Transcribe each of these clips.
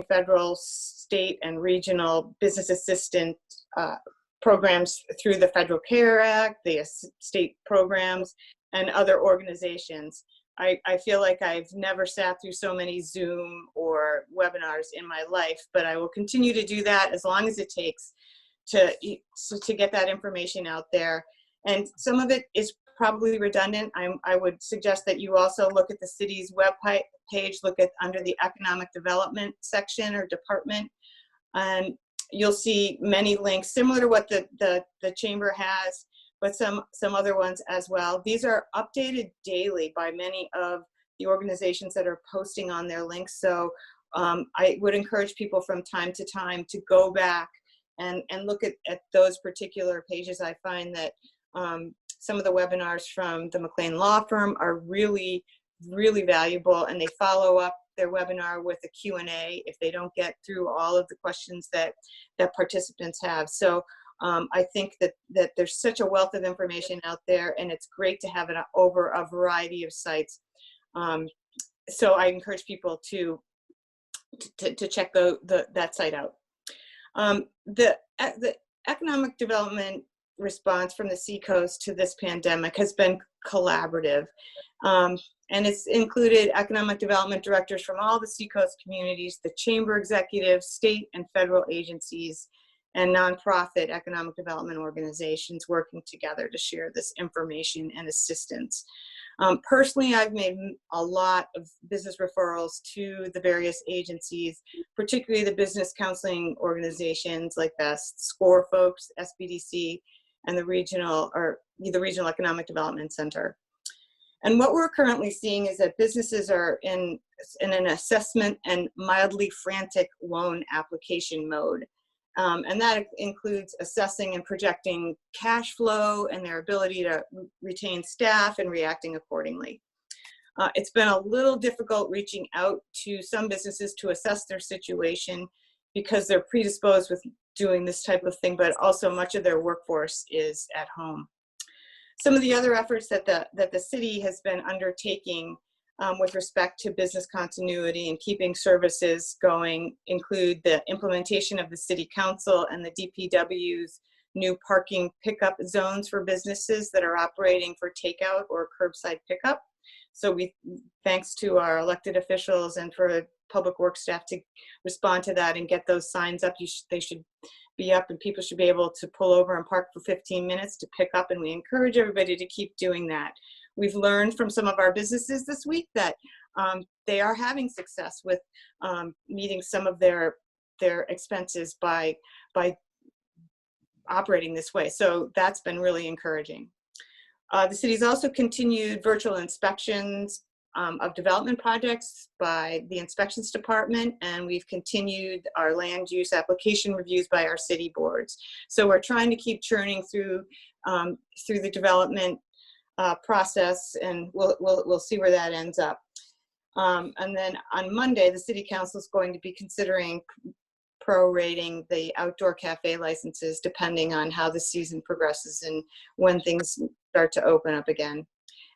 federal, state, and regional business assistant programs through the Federal CARES Act, the state programs, and other organizations. I feel like I've never sat through so many Zoom or webinars in my life, but I will continue to do that as long as it takes to get that information out there. And some of it is probably redundant. I would suggest that you also look at the city's web page, look at under the economic development section or department, and you'll see many links similar to what the chamber has, but some other ones as well. These are updated daily by many of the organizations that are posting on their links. So I would encourage people from time to time to go back and look at those particular pages. I find that some of the webinars from the McLean Law Firm are really, really valuable, and they follow up their webinar with a Q&A if they don't get through all of the questions that participants have. So I think that there's such a wealth of information out there, and it's great to have it over a variety of sites. So I encourage people to check that site out. The economic development response from the Seacoast to this pandemic has been collaborative. And it's included economic development directors from all the Seacoast communities, the chamber executives, state and federal agencies, and nonprofit economic development organizations working together to share this information and assistance. Personally, I've made a lot of business referrals to the various agencies, particularly the business counseling organizations like BEST, SCORE folks, SBDC, and the Regional Economic Development Center. And what we're currently seeing is that businesses are in an assessment and mildly frantic loan application mode. And that includes assessing and projecting cash flow and their ability to retain staff and reacting accordingly. It's been a little difficult reaching out to some businesses to assess their situation because they're predisposed with doing this type of thing, but also much of their workforce is at home. Some of the other efforts that the city has been undertaking with respect to business continuity and keeping services going include the implementation of the City Council and the DPW's new parking pickup zones for businesses that are operating for takeout or curbside pickup. So thanks to our elected officials and for public works staff to respond to that and get those signs up. They should be up, and people should be able to pull over and park for 15 minutes to pick up, and we encourage everybody to keep doing that. We've learned from some of our businesses this week that they are having success with meeting some of their expenses by operating this way. So that's been really encouraging. The city's also continued virtual inspections of development projects by the inspections department, and we've continued our land use application reviews by our city boards. So we're trying to keep churning through the development process, and we'll see where that ends up. And then on Monday, the City Council is going to be considering prorating the outdoor cafe licenses depending on how the season progresses and when things start to open up again.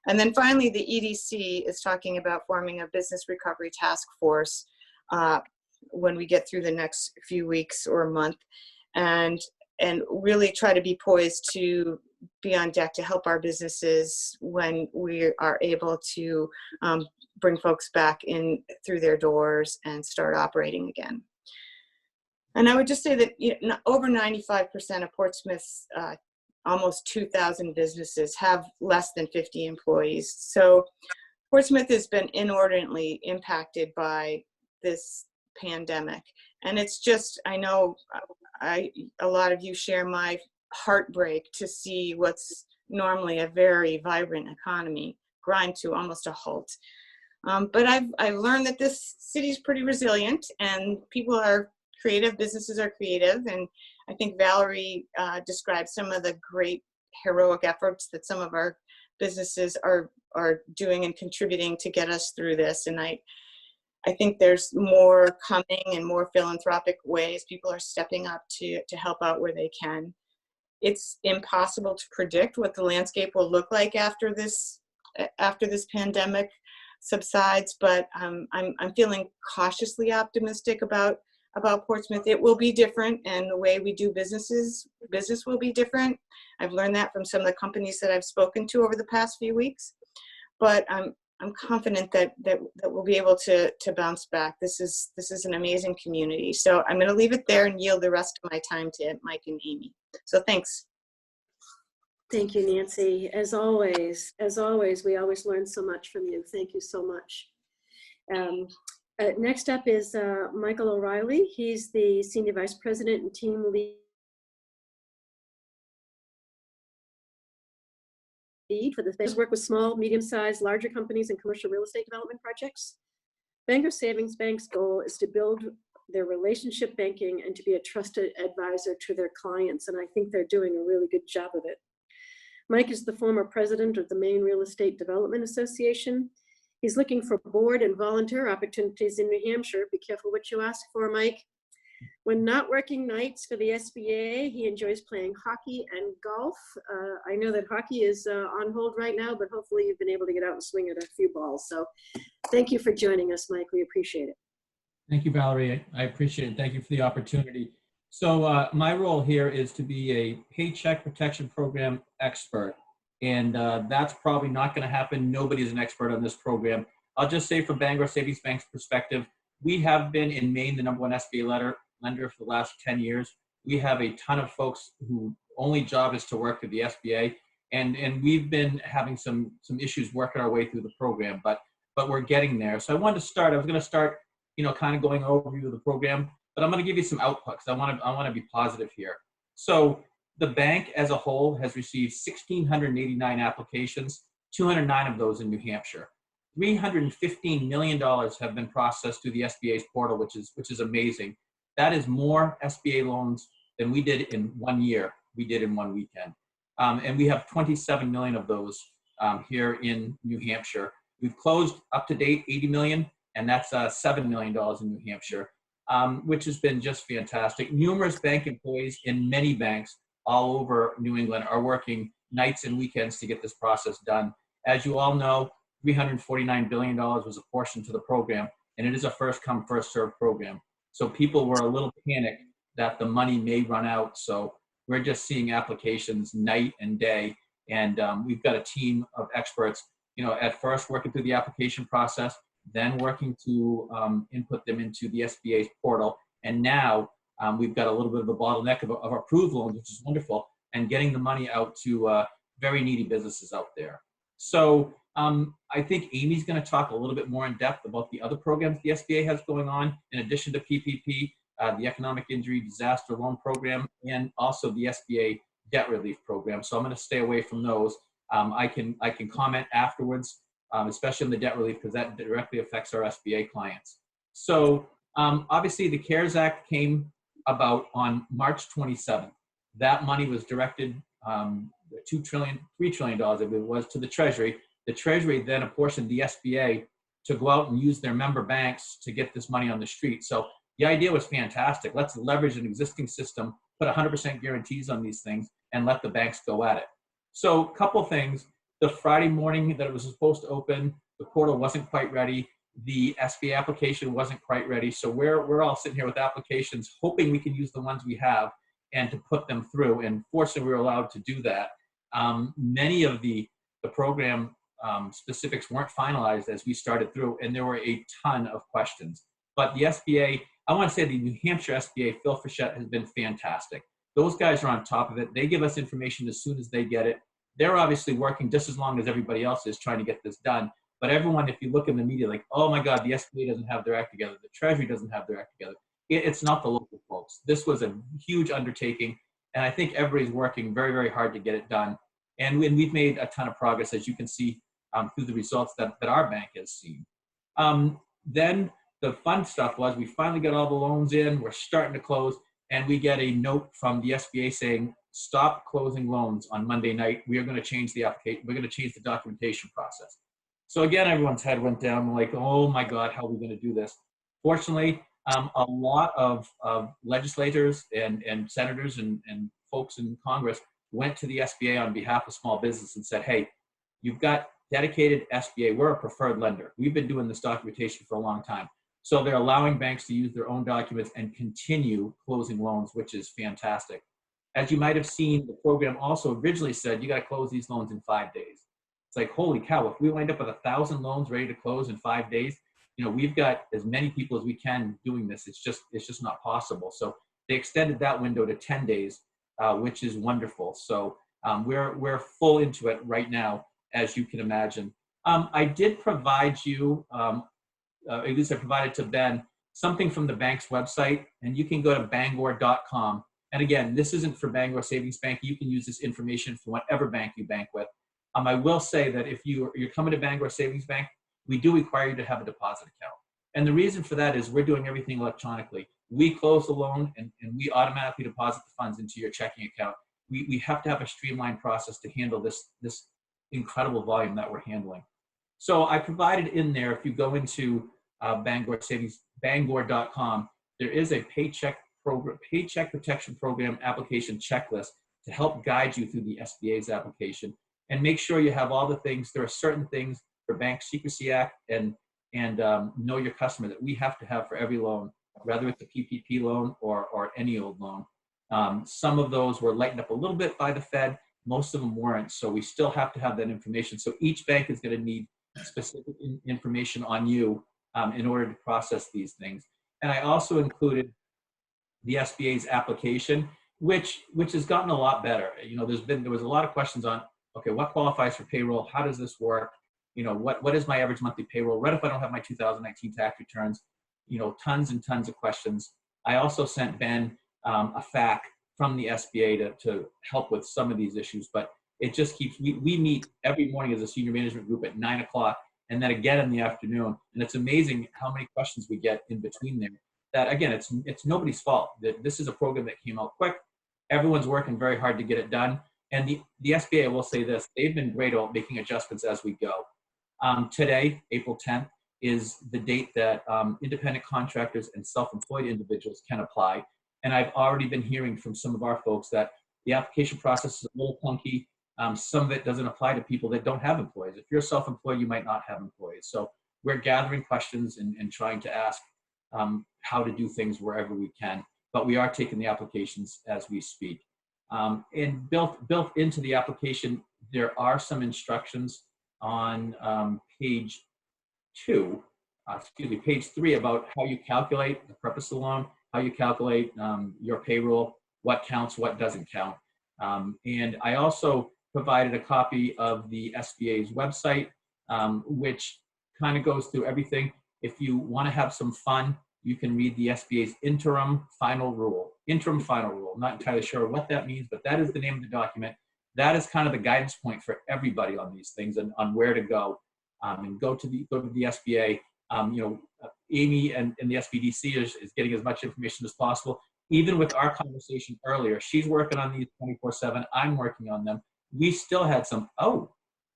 And then finally, the EDC is talking about forming a business recovery task force when we get through the next few weeks or a month, and really try to be poised to be on deck to help our businesses when we are able to bring folks back in through their doors and start operating again. And I would just say that over 95% of Portsmouth's almost 2,000 businesses have less than 50 employees. So Portsmouth has been inordinately impacted by this pandemic. And it's just, I know a lot of you share my heartbreak to see what's normally a very vibrant economy grind to almost a halt. But I've learned that this city's pretty resilient, and people are creative, businesses are creative, and I think Valerie described some of the great heroic efforts that some of our businesses are doing and contributing to get us through this. And I think there's more coming and more philanthropic ways people are stepping up to help out where they can. It's impossible to predict what the landscape will look like after this pandemic. subsides, but I'm feeling cautiously optimistic about Portsmouth. It will be different, and the way we do business will be different. I've learned that from some of the companies that I've spoken to over the past few weeks, but I'm confident that we'll be able to bounce back. This is an amazing community. So I'm going to leave it there and yield the rest of my time to Mike and Amy. So thanks. Thank you, Nancy. As always, we always learn so much from you. Thank you so much. Next up is Michael O'Reilly. He's the Senior Vice President and Team Lead for the work with small, medium-sized, larger companies and commercial real estate development projects. Bangor Savings Bank's goal is to build their relationship banking and to be a trusted advisor to their clients, and I think they're doing a really good job of it. Mike is the former president of the Maine Real Estate Development Association. He's looking for board and volunteer opportunities in New Hampshire. Be careful what you ask for, Mike. When not working nights for the SBA, he enjoys playing hockey and golf. I know that hockey is on hold right now, but hopefully you've been able to get out and swing at a few balls. So thank you for joining us, Mike. We appreciate it. Thank you, Valerie. I appreciate it. Thank you for the opportunity. So my role here is to be a Paycheck Protection Program expert. And that's probably not going to happen. Nobody's an expert on this program. I'll just say from Bangor Savings Bank's perspective, we have been in Maine the #1 SBA lender for the last 10 years. We have a ton of folks whose only job is to work with the SBA. And we've been having some issues working our way through the program, but we're getting there. So I was going to start, kind of going overview of the program, but I'm going to give you some outputs. I want to be positive here. So the bank as a whole has received 1,689 applications, 209 of those in New Hampshire. $315 million have been processed through the SBA's portal, which is amazing. That is more SBA loans than we did in 1 year. We did in 1 weekend. And we have 27 million of those here in New Hampshire. We've closed up to date 80 million, and that's $7 million in New Hampshire, which has been just fantastic. Numerous bank employees in many banks all over New England are working nights and weekends to get this process done. As you all know, $349 billion was apportioned to the program, and it is a first come, first served program. So people were a little panicked that the money may run out. So we're just seeing applications night and day. And we've got a team of experts, at first working through the application process, then working to input them into the SBA's portal. And now we've got a little bit of a bottleneck of approved loans, which is wonderful, and getting the money out to very needy businesses out there. So I think Amy's going to talk a little bit more in depth about the other programs the SBA has going on, in addition to PPP, the Economic Injury Disaster Loan Program, and also the SBA Debt Relief Program. So I'm going to stay away from those. I can comment afterwards, especially on the debt relief, because that directly affects our SBA clients. So obviously the CARES Act came about on March 27th. That money was directed, $3 trillion, I believe it was, to the Treasury. The Treasury then apportioned the SBA to go out and use their member banks to get this money on the street. So the idea was fantastic. Let's leverage an existing system, put 100% guarantees on these things, and let the banks go at it. So a couple things. The Friday morning that it was supposed to open, the portal wasn't quite ready. The SBA application wasn't quite ready. So we're all sitting here with applications, hoping we can use the ones we have and to put them through. And fortunately, we were allowed to do that. Many of the program specifics weren't finalized as we started through, and there were a ton of questions. But the SBA, I want to say the New Hampshire SBA, Phil Fischette, has been fantastic. Those guys are on top of it. They give us information as soon as they get it. They're obviously working just as long as everybody else is trying to get this done. But everyone, if you look in the media, like, oh my God, the SBA doesn't have their act together. The Treasury doesn't have their act together. It's not the local folks. This was a huge undertaking. And I think everybody's working very, very hard to get it done. And we've made a ton of progress, as you can see through the results that our bank has seen. Then the fun stuff was we finally got all the loans in. We're starting to close. And we get a note from the SBA saying, stop closing loans on Monday night. We are going to change the application. We're going to change the documentation process. So again, everyone's head went down, like, oh my God, how are we going to do this? Fortunately, a lot of legislators and senators and folks in Congress went to the SBA on behalf of small business and said, hey, you've got dedicated SBA. We're a preferred lender. We've been doing this documentation for a long time. So they're allowing banks to use their own documents and continue closing loans, which is fantastic. As you might have seen, the program also originally said you got to close these loans in 5 days. It's like, holy cow, if we wind up with 1,000 loans ready to close in 5 days, we've got as many people as we can doing this. It's just not possible. So they extended that window to 10 days, which is wonderful. So we're full into it right now, as you can imagine. I did provide you, at least I provided to Ben, something from the bank's website, and you can go to bangor.com. And again, this isn't for Bangor Savings Bank. You can use this information for whatever bank you bank with. I will say that if you're coming to Bangor Savings Bank, we do require you to have a deposit account. And the reason for that is we're doing everything electronically. We close the loan and we automatically deposit the funds into your checking account. We have to have a streamlined process to handle this incredible volume that we're handling. So I provided in there, if you go into Bangor.com, there is a paycheck protection program application checklist to help guide you through the SBA's application and make sure you have all the things. There are certain things for Bank Secrecy Act and know your customer that we have to have for every loan, whether it's a PPP loan or any old loan. Some of those were lightened up a little bit by the Fed. Most of them weren't. So we still have to have that information. So each bank is going to need specific information on you in order to process these things. And I also included the SBA's application, which has gotten a lot better. There was a lot of questions on, okay, what qualifies for payroll? How does this work? What is my average monthly payroll? What if I don't have my 2019 tax returns? Tons and tons of questions. I also sent Ben a FAQ from the SBA to help with some of these issues, but it just keeps, we meet every morning as a senior management group at 9 o'clock and then again in the afternoon. And it's amazing how many questions we get in between there. That again, it's nobody's fault. This is a program that came out quick. Everyone's working very hard to get it done. And the SBA, I will say this, they've been great at making adjustments as we go. Today, April 10th, is the date that independent contractors and self-employed individuals can apply. And I've already been hearing from some of our folks that the application process is a little clunky. Some of it doesn't apply to people that don't have employees. If you're self-employed, you might not have employees. So we're gathering questions and trying to ask how to do things wherever we can. But we are taking the applications as we speak. And built into the application, there are some instructions on page 3 about how you calculate the purpose of the loan, how you calculate your payroll, what counts, what doesn't count. And I also provided a copy of the SBA's website, which kind of goes through everything. If you want to have some fun, you can read the SBA's interim final rule. Not entirely sure what that means, but that is the name of the document. That is kind of the guidance point for everybody on these things and on where to go. And go to the SBA. Amy and the SBDC is getting as much information as possible. Even with our conversation earlier, she's working on these 24/7. I'm working on them. We still had some,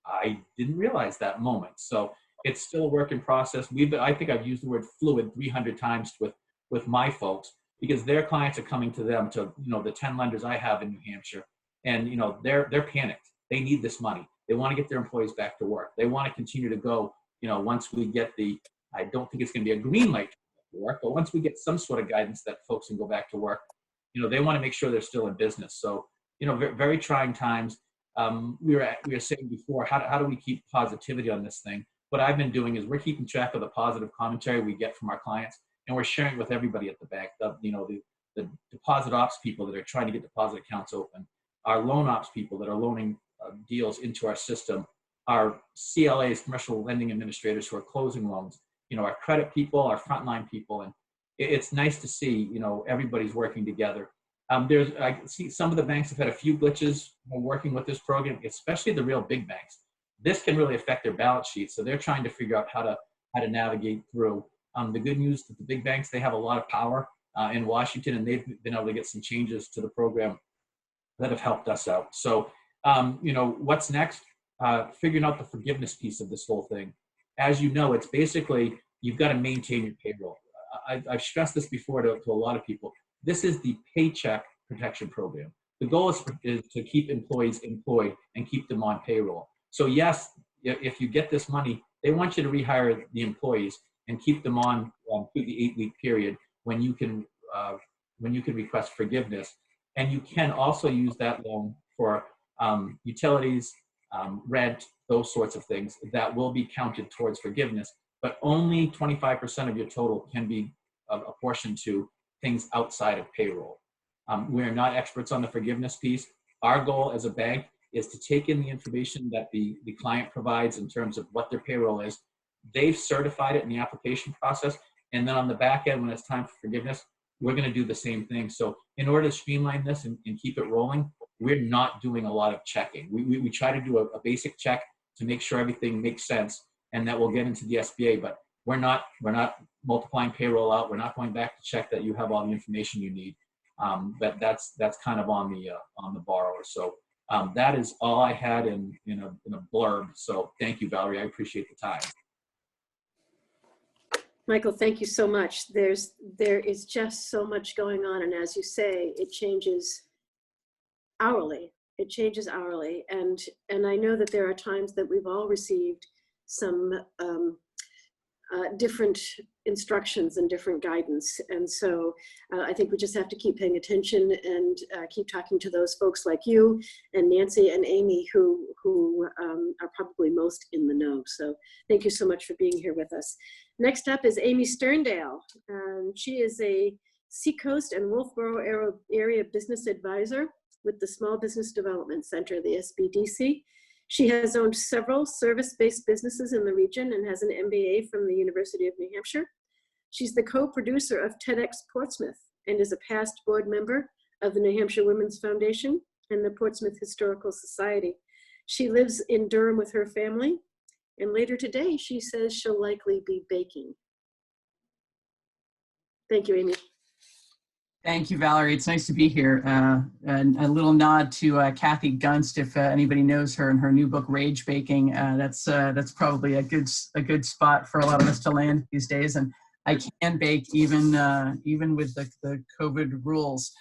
I didn't realize that moment. So it's still a work in process. I think I've used the word fluid 300 times with my folks because their clients are coming to them to, the 10 lenders I have in New Hampshire. And, they're panicked. They need this money. They want to get their employees back to work. They want to continue to go, once we get I don't think it's going to be a green light to work, but once we get some sort of guidance that folks can go back to work, they want to make sure they're still in business. So, very trying times. We were saying before, how do we keep positivity on this thing? What I've been doing is we're keeping track of the positive commentary we get from our clients, and we're sharing with everybody at the bank. The deposit ops people that are trying to get deposit accounts open, our loan ops people that are loaning deals into our system, our CLAs, commercial lending administrators who are closing loans, our credit people, our frontline people, and it's nice to see, everybody's working together. I see some of the banks have had a few glitches working with this program, especially the real big banks. This can really affect their balance sheets, so they're trying to figure out how to navigate through. The good news that the big banks, they have a lot of power in Washington, and they've been able to get some changes to the program that have helped us out. So, what's next? Figuring out the forgiveness piece of this whole thing. As you know, it's basically, you've got to maintain your payroll. I've stressed this before to a lot of people. This is the Paycheck Protection Program. The goal is to keep employees employed and keep them on payroll. So yes, if you get this money, they want you to rehire the employees and keep them on through the 8-week period when you can request forgiveness. And you can also use that loan for utilities, rent, those sorts of things that will be counted towards forgiveness, but only 25% of your total can be apportioned to things outside of payroll. We're not experts on the forgiveness piece. Our goal as a bank is to take in the information that the client provides in terms of what their payroll is. They've certified it in the application process. And then on the back end, when it's time for forgiveness, we're going to do the same thing. So in order to streamline this and keep it rolling, we're not doing a lot of checking. We try to do a basic check to make sure everything makes sense, and that we'll get into the SBA, but we're not multiplying payroll out. We're not going back to check that you have all the information you need. But that's kind of on the borrower. So that is all I had in a blurb. So thank you, Valerie. I appreciate the time. Michael, thank you so much. There is just so much going on. And as you say, it changes hourly. It changes hourly. And I know that there are times that we've all received some different instructions and different guidance. And so I think we just have to keep paying attention and keep talking to those folks like you and Nancy and Amy who are probably most in the know. So thank you so much for being here with us. Next up is Amy Sterndale. She is a Seacoast and Wolfboro area business advisor with the Small Business Development Center, the SBDC. She has owned several service-based businesses in the region and has an MBA from the University of New Hampshire. She's the co-producer of TEDx Portsmouth and is a past board member of the New Hampshire Women's Foundation and the Portsmouth Historical Society. She lives in Durham with her family, and later today she says she'll likely be baking. Thank you, Amy. Thank you, Valerie. It's nice to be here. And a little nod to Kathy Gunst, if anybody knows her and her new book, Rage Baking. That's probably a good spot for a lot of us to land these days. And I can bake even with the COVID rules.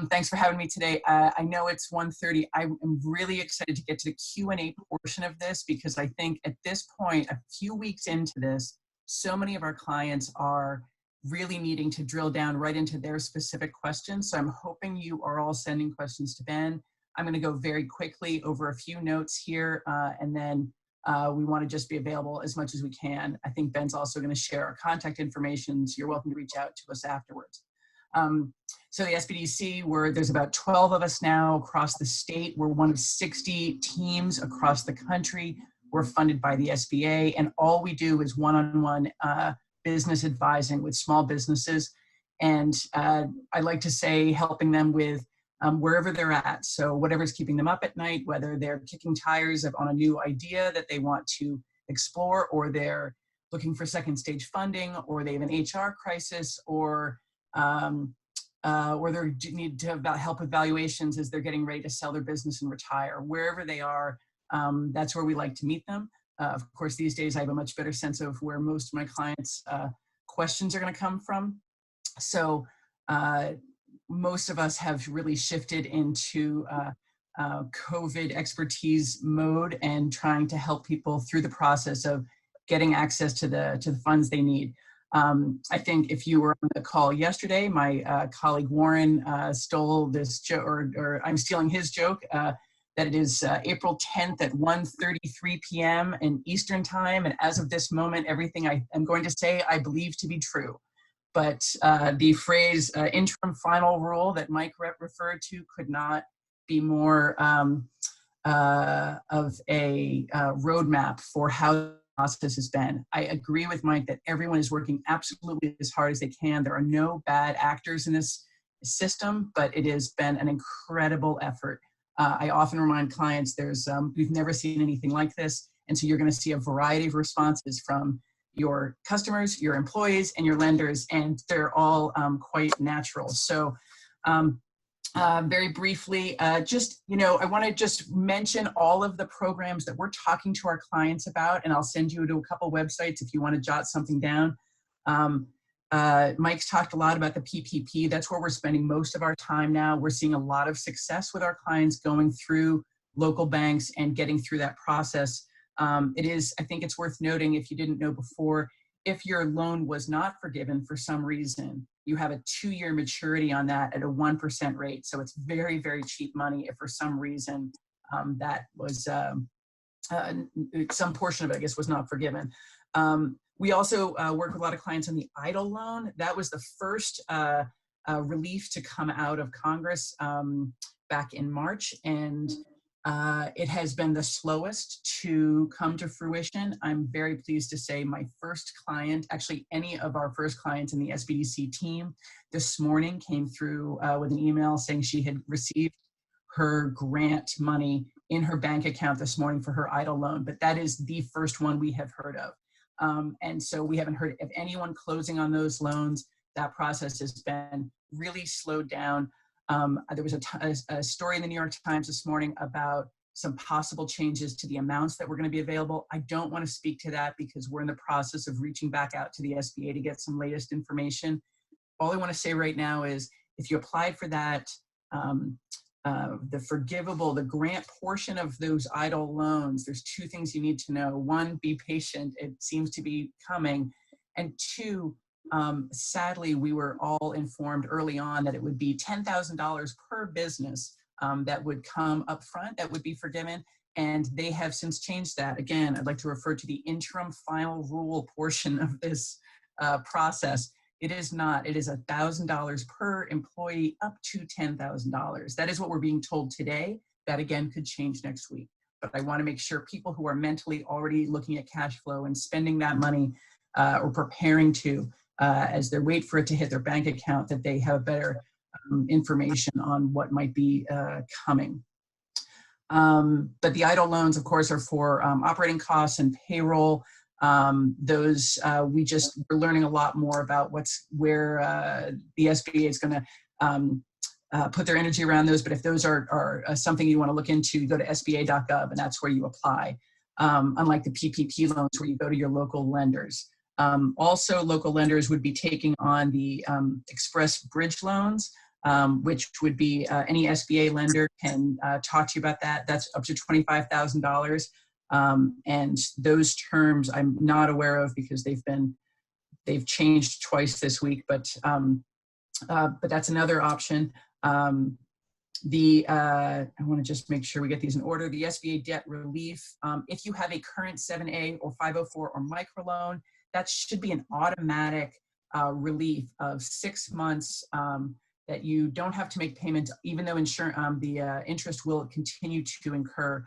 Thanks for having me today. I know it's 1:30. I'm really excited to get to the Q&A portion of this because I think at this point, a few weeks into this, so many of our clients are really needing to drill down right into their specific questions. So I'm hoping you are all sending questions to Ben. I'm going to go very quickly over a few notes here, and then we want to just be available as much as we can. I think Ben's also going to share our contact information, so you're welcome to reach out to us afterwards. So the SBDC, there's about 12 of us now across the state. We're one of 60 teams across the country. We're funded by the SBA, and all we do is one-on-one business advising with small businesses. And I like to say helping them with wherever they're at. So whatever's keeping them up at night, whether they're kicking tires on a new idea that they want to explore, or they're looking for second stage funding, or they have an HR crisis, or they need to have help with valuations as they're getting ready to sell their business and retire. Wherever they are, that's where we like to meet them. Of course, these days I have a much better sense of where most of my clients' questions are going to come from. So most of us have really shifted into COVID expertise mode and trying to help people through the process of getting access to the funds they need. I think if you were on the call yesterday, my colleague Warren stole this joke, or I'm stealing his joke, that it is April 10th at 1:33 p.m. in Eastern time. And as of this moment, everything I am going to say, I believe to be true. But the phrase interim final rule that Mike referred to could not be more of a roadmap for how the process has been. I agree with Mike that everyone is working absolutely as hard as they can. There are no bad actors in this system, but it has been an incredible effort. I often remind clients we've never seen anything like this. And so you're going to see a variety of responses from your customers, your employees, and your lenders, and they're all quite natural. So very briefly, I want to just mention all of the programs that we're talking to our clients about, and I'll send you to a couple websites if you want to jot something down. Mike's talked a lot about the PPP. That's where we're spending most of our time now. We're seeing a lot of success with our clients going through local banks and getting through that process. I think it's worth noting, if you didn't know before, if your loan was not forgiven for some reason, you have a 2-year maturity on that at a 1% rate. So it's very, very cheap money if for some reason that was some portion of it, I guess, was not forgiven. We also work with a lot of clients on the EIDL loan. That was the first relief to come out of Congress back in March, and it has been the slowest to come to fruition. I'm very pleased to say my first client, actually any of our first clients in the SBDC team, this morning came through with an email saying she had received her grant money in her bank account this morning for her EIDL loan, but that is the first one we have heard of. And so we haven't heard of anyone closing on those loans. That process has been really slowed down. There was a story in the New York Times this morning about some possible changes to the amounts that were going to be available. I don't want to speak to that because we're in the process of reaching back out to the SBA to get some latest information. All I want to say right now is if you applied for that, the grant portion of those EIDL loans, there's 2 things you need to know. 1, be patient. It seems to be coming. And 2, sadly, we were all informed early on that it would be $10,000 per business that would come up front, that would be forgiven. And they have since changed that. Again, I'd like to refer to the interim final rule portion of this process. It is not. It is $1,000 per employee up to $10,000. That is what we're being told today. That again could change next week. But I want to make sure people who are mentally already looking at cash flow and spending that money or preparing to, as they wait for it to hit their bank account, that they have better information on what might be coming. But the EIDL loans, of course, are for operating costs and payroll. We're learning a lot more about where the SBA is going to put their energy around those. But if those are something you want to look into, go to sba.gov, and that's where you apply. Unlike the PPP loans where you go to your local lenders. Also, local lenders would be taking on the express bridge loans, which would be any SBA lender can talk to you about that. That's up to $25,000. And those terms I'm not aware of because they've changed twice this week, but that's another option. I want to just make sure we get these in order. The SBA debt relief, if you have a current 7A or 504 or microloan, that should be an automatic relief of 6 months that you don't have to make payments, even though the interest will continue to incur.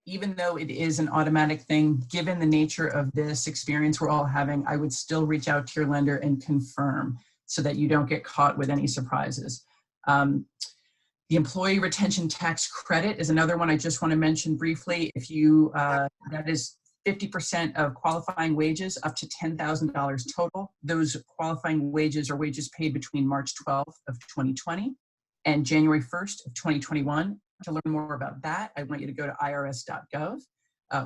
Even though it is an automatic thing, given the nature of this experience we're all having, I would still reach out to your lender and confirm so that you don't get caught with any surprises. The employee retention tax credit is another one I just want to mention briefly. If you, that is 50% of qualifying wages up to $10,000 total. Those qualifying wages are wages paid between March 12th of 2020 and January 1st of 2021. To learn more about that, I want you to go to irs.gov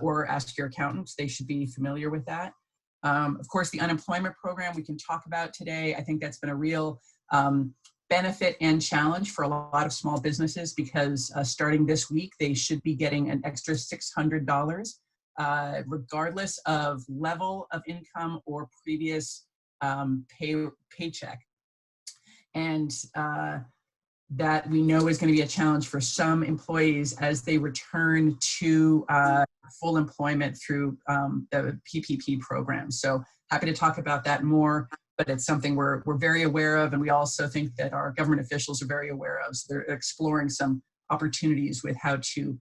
or ask your accountants. They should be familiar with that. Of course, the unemployment program we can talk about today. I think that's been a real benefit and challenge for a lot of small businesses because starting this week, they should be getting an extra $600 regardless of level of income or previous paycheck. And that we know is going to be a challenge for some employees as they return to full employment through the PPP program. So happy to talk about that more, but it's something we're very aware of, and we also think that our government officials are very aware of. So they're exploring some opportunities with how to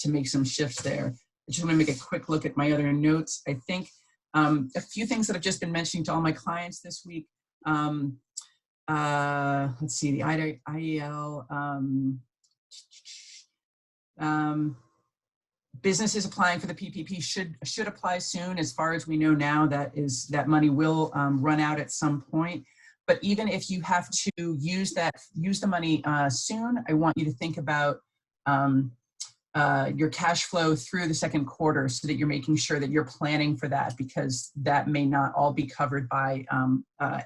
make some shifts there. I just want to make a quick look at my other notes. I think a few things that I've just been mentioning to all my clients this week. Let's see, the IEL, businesses applying for the PPP should apply soon. As far as we know now, that money will run out at some point. But even if you have to use the money soon, I want you to think about your cash flow through the second quarter so that you're making sure that you're planning for that, because that may not all be covered by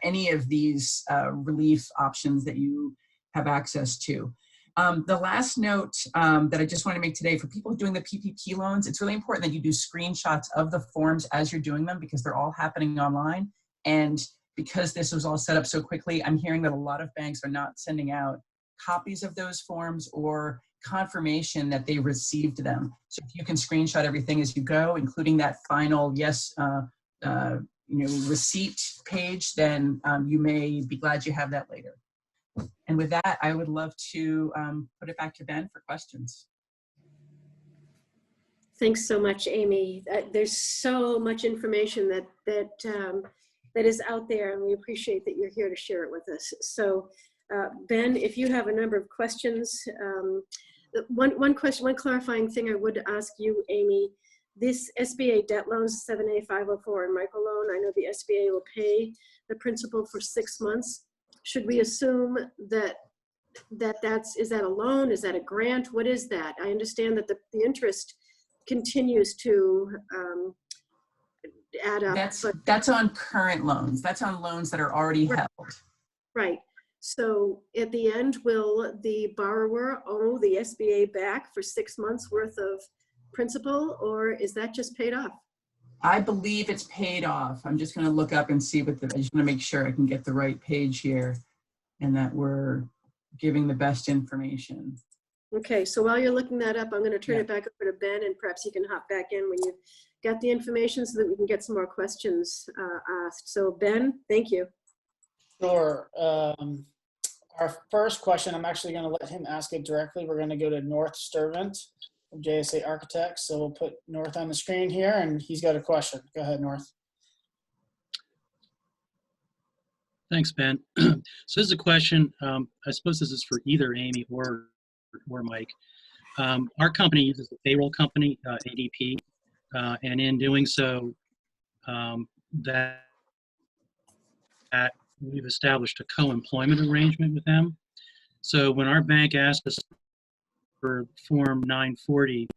any of these relief options that you have access to. The last note that I just want to make today for people doing the PPP loans, it's really important that you do screenshots of the forms as you're doing them because they're all happening online. And because this was all set up so quickly, I'm hearing that a lot of banks are not sending out copies of those forms or confirmation that they received them. So if you can screenshot everything as you go, including that final yes, receipt page, then you may be glad you have that later. And with that, I would love to put it back to Ben for questions. Thanks so much, Amy. There's so much information that is out there, and we appreciate that you're here to share it with us. So, Ben, if you have a number of questions, one clarifying thing I would ask you, Amy. This SBA debt loans, 7A, 504, and microloan. I know the SBA will pay the principal for 6 months. Should we assume that is that a loan? Is that a grant? What is that? I understand that the interest continues to add up. That's on current loans. That's on loans that are already held. Right. So at the end, will the borrower owe the SBA back for 6 months worth of principal, or is that just paid off? I believe it's paid off. I'm just going to look up and see I just want to make sure I can get the right page here and that we're giving the best information. Okay, so while you're looking that up, I'm going to turn it back over to Ben, and perhaps you can hop back in when you've got the information so that we can get some more questions asked. So Ben, thank you. Sure. Our first question, I'm actually going to let him ask it directly. We're going to go to North Sturvant of JSA Architects. So we'll put North on the screen here, and he's got a question. Go ahead, North. Thanks, Ben. So this is a question. I suppose this is for either Amy or Mike. Our company uses a payroll company, ADP, and in doing so, that we've established a co-employment arrangement with them. So when our bank asked us for Form 940,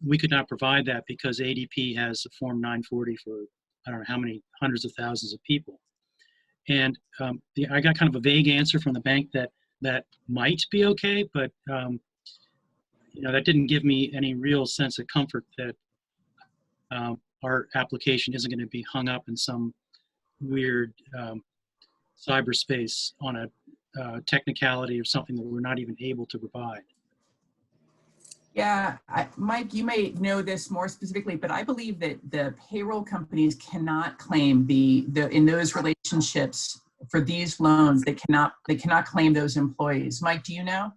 we could not provide that because ADP has a Form 940 for I don't know how many hundreds of thousands of people. And I got kind of a vague answer from the bank that might be okay, but that didn't give me any real sense of comfort that our application isn't going to be hung up in some weird cyberspace on a technicality or something that we're not even able to provide. Yeah, Mike, you may know this more specifically, but I believe that the payroll companies cannot claim in those relationships for these loans, they cannot claim those employees. Mike, do you know?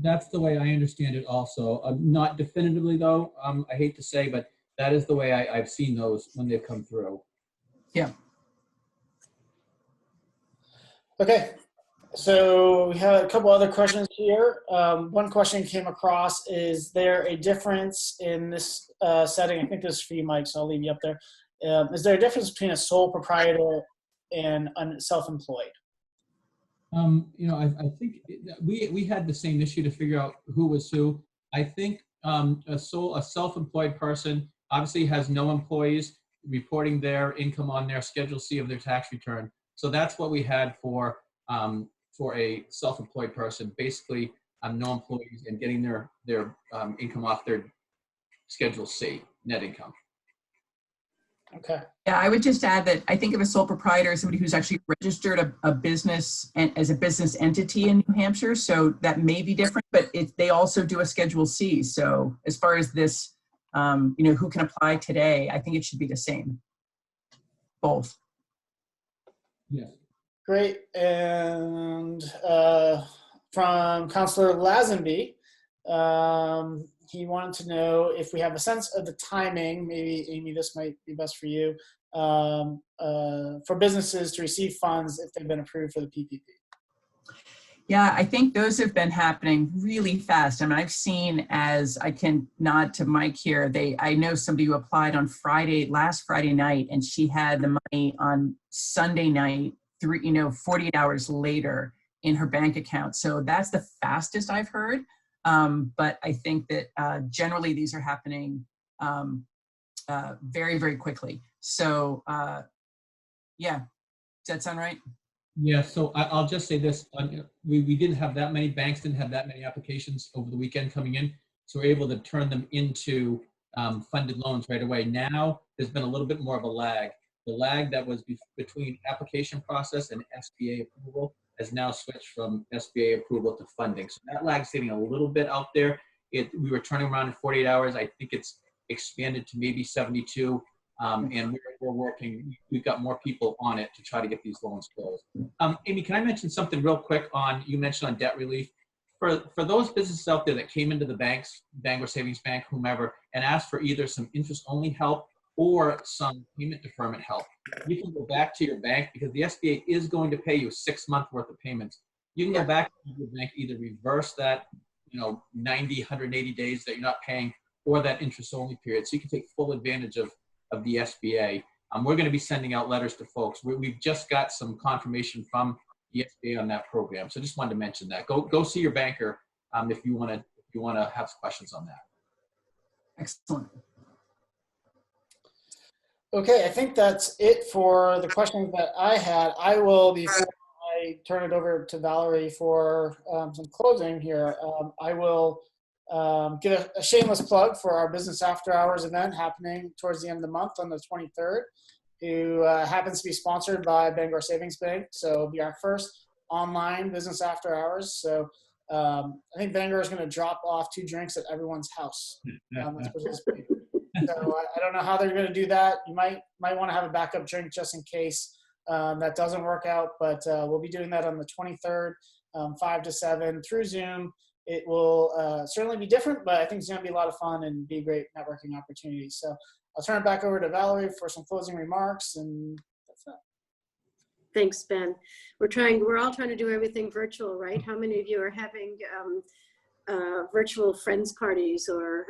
That's the way I understand it also. Not definitively though, I hate to say, but that is the way I've seen those when they've come through. Yeah. Okay. So we have a couple other questions here. One question came across, is there a difference in this setting? I think this is for you, Mike, so I'll leave you up there. Is there a difference between a sole proprietor and self-employed? I think we had the same issue to figure out who was who. I think a self-employed person obviously has no employees reporting their income on their Schedule C of their tax return. So that's what we had for a self-employed person, basically no employees and getting their income off their Schedule C net income. Okay. Yeah, I would just add that I think of a sole proprietor as somebody who's actually registered a business and as a business entity in New Hampshire. So that may be different, but they also do a Schedule C. So as far as this, who can apply today, I think it should be the same. Both. Yes. Great. And from Councilor Lazenby, he wanted to know if we have a sense of the timing, maybe Amy, this might be best for you, for businesses to receive funds if they've been approved for the PPP. Yeah, I think those have been happening really fast. I mean, I've seen, as I can nod to Mike here, I know somebody who applied on last Friday night, and she had the money on Sunday night, 48 hours later in her bank account. So that's the fastest I've heard. But I think that generally these are happening very, very quickly. So yeah, does that sound right? Yeah, so I'll just say this, we didn't have that many, banks didn't have that many applications over the weekend coming in, so we're able to turn them into funded loans right away. Now, there's been a little bit more of a lag. The lag that was between application process and SBA approval has now switched from SBA approval to funding. So that lag's getting a little bit out there. We were turning around in 48 hours. I think it's expanded to maybe 72. And we're working, we've got more people on it to try to get these loans closed. Amy, can I mention something real quick you mentioned on debt relief? For those businesses out there that came into the banks, Bangor Savings Bank, whomever, and asked for either some interest-only help or some payment deferment help, you can go back to your bank because the SBA is going to pay you 6 months worth of payments. You can go back to your bank, either reverse that, 90, 180 days that you're not paying, or that interest-only period. So you can take full advantage of the SBA. We're going to be sending out letters to folks. We've just got some confirmation from the SBA on that program. So just wanted to mention that. Go see your banker if you want to have questions on that. Excellent. Okay, I think that's it for the questions that I had. I will, before I turn it over to Valerie for some closing here, I will give a shameless plug for our Business After Hours event happening towards the end of the month on the 23rd, who happens to be sponsored by Bangor Savings Bank. So it'll be our first online Business After Hours. So I think Bangor is going to drop off 2 drinks at everyone's house. So I don't know how they're going to do that. You might want to have a backup drink just in case that doesn't work out. But we'll be doing that on the 23rd, 5 to 7 through Zoom. It will certainly be different, but I think it's going to be a lot of fun and be a great networking opportunity. So I'll turn it back over to Valerie for some closing remarks, and that's it. Thanks, Ben. We're all trying to do everything virtual, right? How many of you are having virtual friends parties or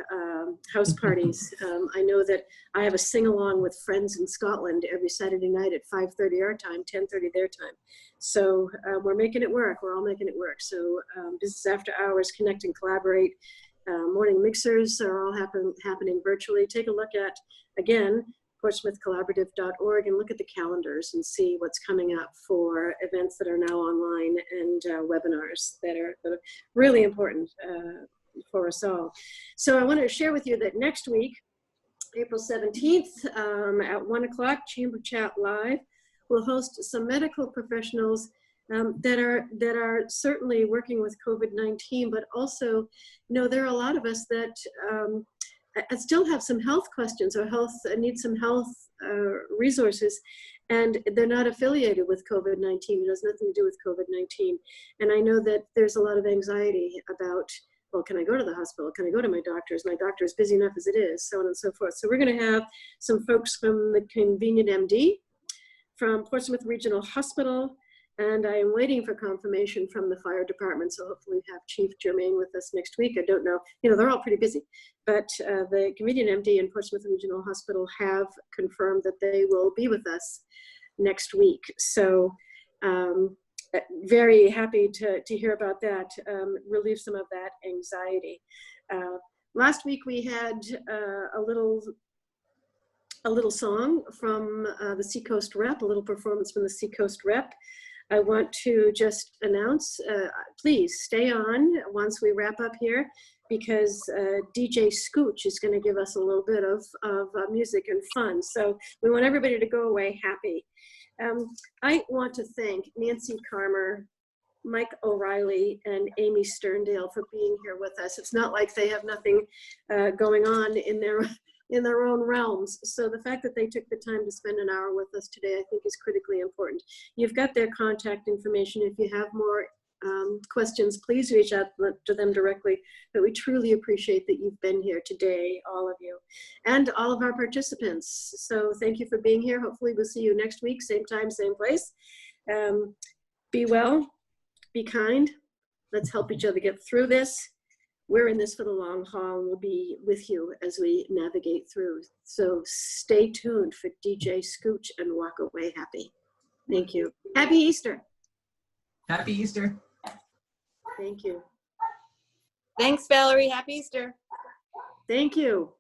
house parties? I know that I have a sing-along with friends in Scotland every Saturday night at 5:30 our time, 10:30 their time. So we're making it work. We're all making it work. So Business After Hours, Connect and Collaborate, morning mixers are all happening virtually. Take a look at, again, portsmouthcollaborative.org and look at the calendars and see what's coming up for events that are now online and webinars that are really important for us all. So I want to share with you that next week, April 17th at 1 o'clock, Chamber Chat Live, we'll host some medical professionals that are certainly working with COVID-19, but also, there are a lot of us that I still have some health questions or need some health resources, and they're not affiliated with COVID-19. It has nothing to do with COVID-19. And I know that there's a lot of anxiety about, well, can I go to the hospital? Can I go to my doctor's? My doctor is busy enough as it is, so on and so forth. So we're going to have some folks from the Convenient MD, from Portsmouth Regional Hospital, and I am waiting for confirmation from the fire department. So hopefully we have Chief Germain with us next week. I don't know, they're all pretty busy, but the Convenient MD and Portsmouth Regional Hospital have confirmed that they will be with us next week. So very happy to hear about that, relieve some of that anxiety. Last week we had a little song from the Seacoast Rep, a little performance from the Seacoast Rep. I want to just announce, please stay on once we wrap up here, because DJ Scooch is going to give us a little bit of music and fun. So we want everybody to go away happy. I want to thank Nancy Carmer, Mike O'Reilly, and Amy Sterndale for being here with us. It's not like they have nothing going on in their own realms. So the fact that they took the time to spend an hour with us today, I think is critically important. You've got their contact information. If you have more questions, please reach out to them directly. But we truly appreciate that you've been here today, all of you, and all of our participants. So thank you for being here. Hopefully we'll see you next week, same time, same place. Be well, be kind. Let's help each other get through this. We're in this for the long haul, and we'll be with you as we navigate through. So stay tuned for DJ Scooch and walk away happy. Thank you. Happy Easter. Happy Easter. Thank you. Thanks, Valerie. Happy Easter. Thank you.